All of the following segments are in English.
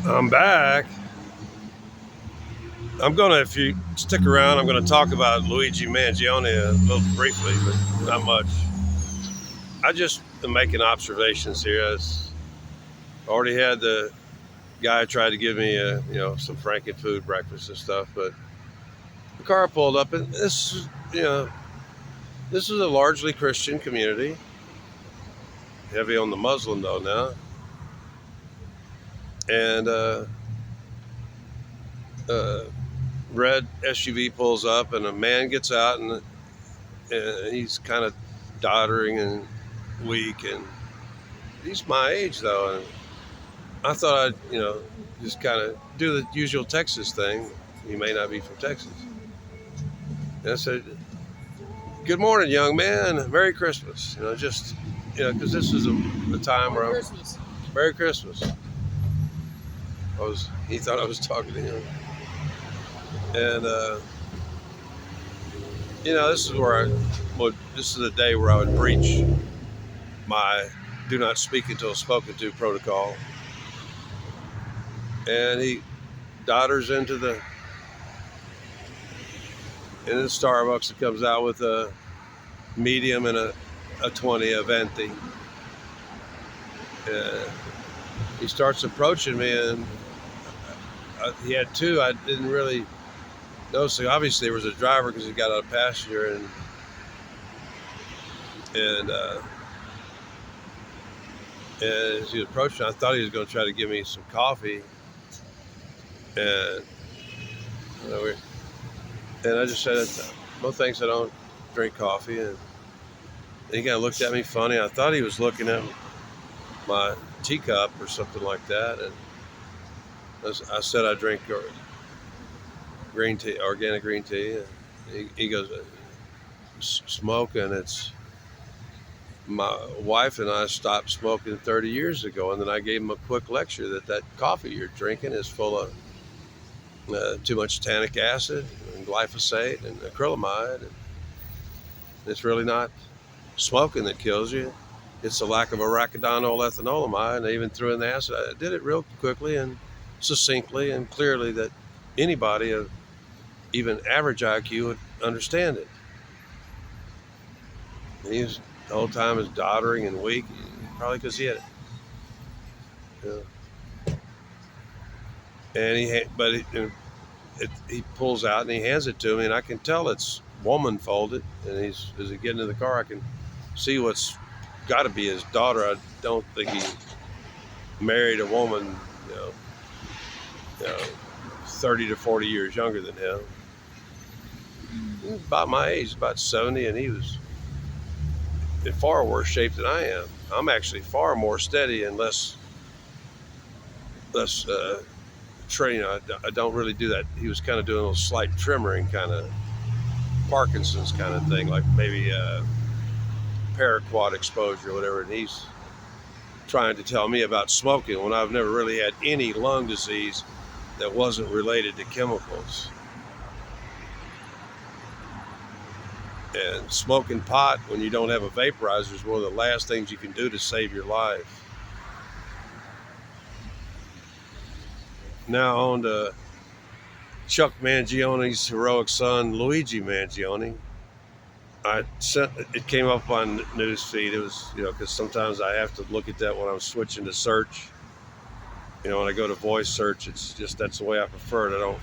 I'm back. If you stick around, I'm gonna talk about Luigi Mangione a little briefly, but not much. I just am making observations here. I already had the guy try to give me some Franken food breakfast and stuff, but the car pulled up, and this is a largely Christian community, heavy on the Muslim though now, and uh, red SUV pulls up, and a man gets out, and he's kind of doddering and weak, and he's my age though, and I thought I'd just kind of do the usual Texas thing. He may not be from Texas. And I said, "Good morning, young man. Merry Christmas." Just because this is a time where Merry Christmas. He thought I was talking to him, and this is where this is the day where I would breach my do not speak until spoken to protocol. And he dodders in the Starbucks. It comes out with a medium and a 20, a venti. He starts approaching me, and he had two. I didn't really notice. Obviously, there was a driver because he got out a passenger, and as he approached me, I thought he was going to try to give me some coffee, and I just said, "No thanks, I don't drink coffee." And he kind of looked at me funny. I thought he was looking at my teacup or something like that, and I said I drink green tea, organic green tea. And he goes, "Smoking? It's my wife and I stopped smoking 30 years ago." And then I gave him a quick lecture that coffee you're drinking is full of too much tannic acid and glyphosate and acrylamide, and it's really not smoking that kills you. It's the lack of arachidonyl ethanolamide, and I even threw in the acid. I did it real quickly and succinctly and clearly that anybody of even average IQ would understand it. And he was the whole time is doddering and weak, probably because he had it. And he pulls out and he hands it to me, and I can tell it's woman folded. And as he gets into the car, I can see what's got to be his daughter. I don't think he married a woman, you know, 30 to 40 years younger than him. He was about my age, about 70, and he was in far worse shape than I am. I'm actually far more steady and less training. I don't really do that. He was kind of doing a little slight tremoring, kind of Parkinson's kind of thing, like maybe paraquat exposure or whatever. And he's trying to tell me about smoking when I've never really had any lung disease that wasn't related to chemicals. And smoking pot when you don't have a vaporizer is one of the last things you can do to save your life. Now on to Chuck Mangione's heroic son, Luigi Mangione. It came up on newsfeed. It was, because sometimes I have to look at that when I'm switching to search. When I go to voice search, it's just that's the way I prefer it.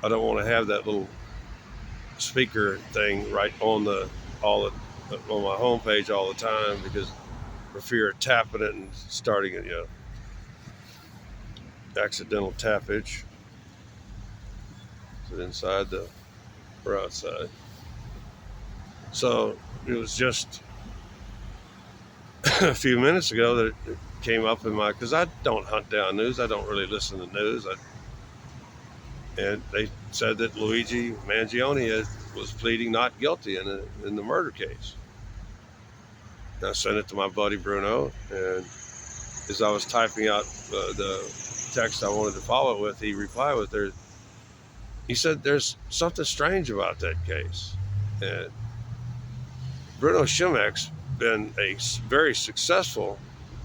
I don't want to have that little speaker thing right on my homepage all the time, because for fear of tapping it and starting it, accidental tappage. Is it inside or outside? So it was just a few minutes ago that it came up because I don't hunt down news. I don't really listen to news. And they said that Luigi Mangione was pleading not guilty in the murder case. And I sent it to my buddy Bruno, and as I was typing out the text I wanted to follow it with, he replied with he said there's something strange about that case. And Bruno Schimek's been a very successful,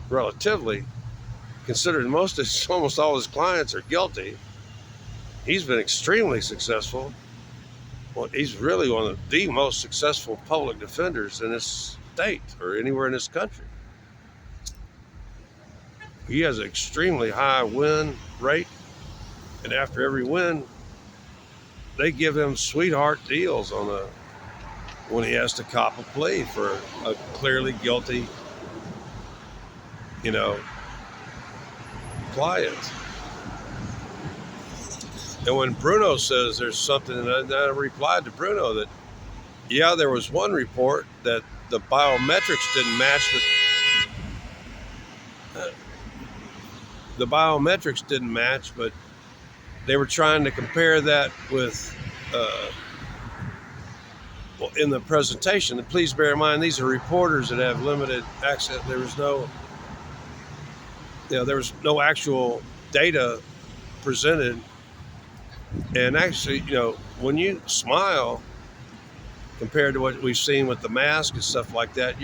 relatively considering almost all his clients are guilty, he's been extremely successful. Well, he's really one of the most successful public defenders in this state or anywhere in this country. He has an extremely high win rate, and after every win, they give him sweetheart deals on a when he has to cop a plea for a clearly guilty, you know, client. And when Bruno says there's something, and I replied to Bruno that, yeah, there was one report that the biometrics didn't match, but they were trying to compare that with, well, in the presentation. And please bear in mind, these are reporters that have limited access. There was no actual data presented. And actually, when you smile compared to what we've seen with the mask and stuff like that,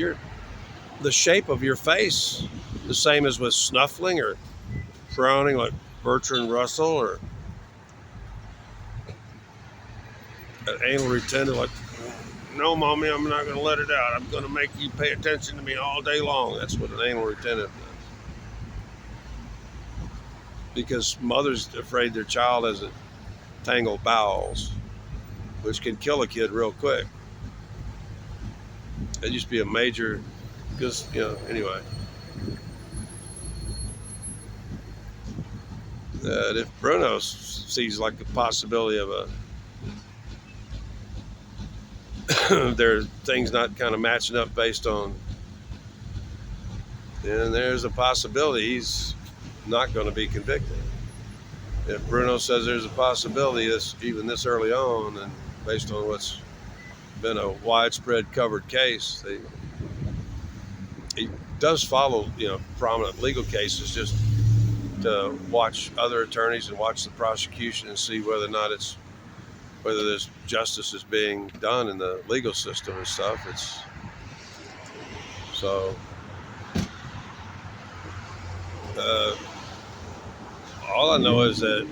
the shape of your face, the same as with snuffling or frowning like Bertrand Russell, or an anal retentive like, no, mommy, I'm not going to let it out. I'm going to make you pay attention to me all day long. That's what an anal retentive does. Because mother's afraid their child has tangled bowels, which can kill a kid real quick. It used to be a major, because, anyway. If Bruno sees like the possibility of there are things not kind of matching up based on, then there's a possibility he's not going to be convicted. If Bruno says there's a possibility even this early on, and based on what's been a widespread covered case, he does follow, prominent legal cases just to watch other attorneys and watch the prosecution and see whether or not whether there's justice is being done in the legal system and stuff. All I know is that,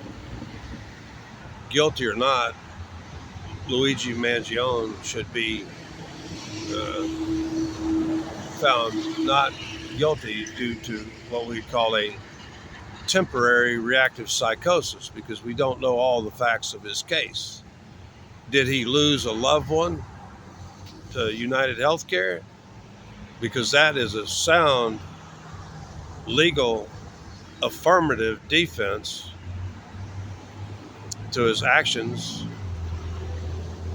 guilty or not, Luigi Mangione should be found not guilty due to what we call a temporary reactive psychosis, because we don't know all the facts of his case. Did he lose a loved one to United Healthcare? Because that is a sound, legal, affirmative defense to his actions.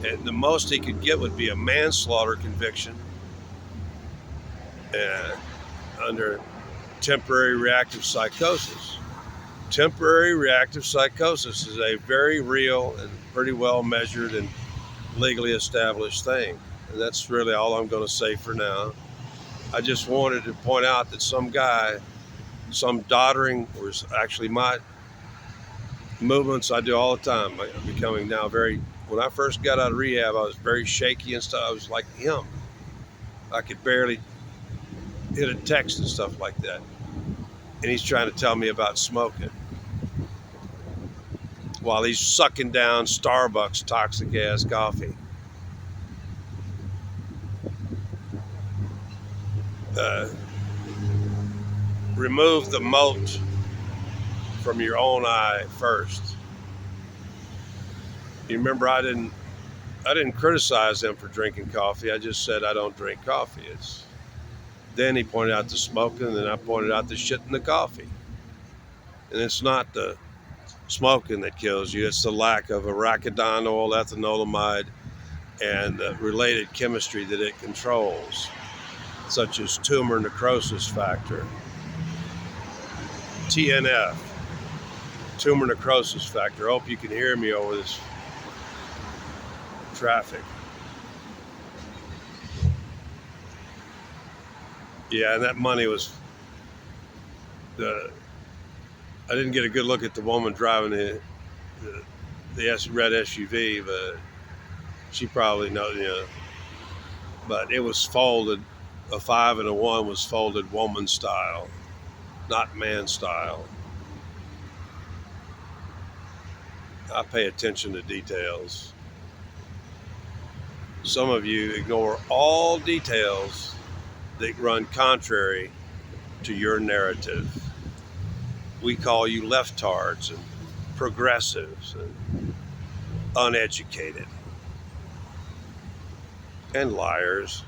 And the most he could get would be a manslaughter conviction under temporary reactive psychosis. Temporary reactive psychosis is a very real and pretty well measured and legally established thing. And that's really all I'm going to say for now. I just wanted to point out that some guy, some doddering, or actually my movements I do all the time. I'm becoming now when I first got out of rehab, I was very shaky and stuff. I was like him. I could barely hit a text and stuff like that. And he's trying to tell me about smoking while he's sucking down Starbucks toxic ass coffee. Remove the mote from your own eye first. You remember, I didn't criticize him for drinking coffee. I just said I don't drink coffee. Then he pointed out the smoking, and then I pointed out the shit in the coffee. And it's not the smoking that kills you. It's the lack of arachidonyl, ethanolamide, and related chemistry that it controls, such as tumor necrosis factor, TNF, tumor necrosis factor. I hope you can hear me over this traffic. Yeah, and that money was I didn't get a good look at the woman driving the red SUV, but she probably knows, But it was folded. A 5 and a 1 was folded woman style. not man style. I pay attention to details. Some of you ignore all details that run contrary to your narrative. We call you leftards and progressives and uneducated and liars.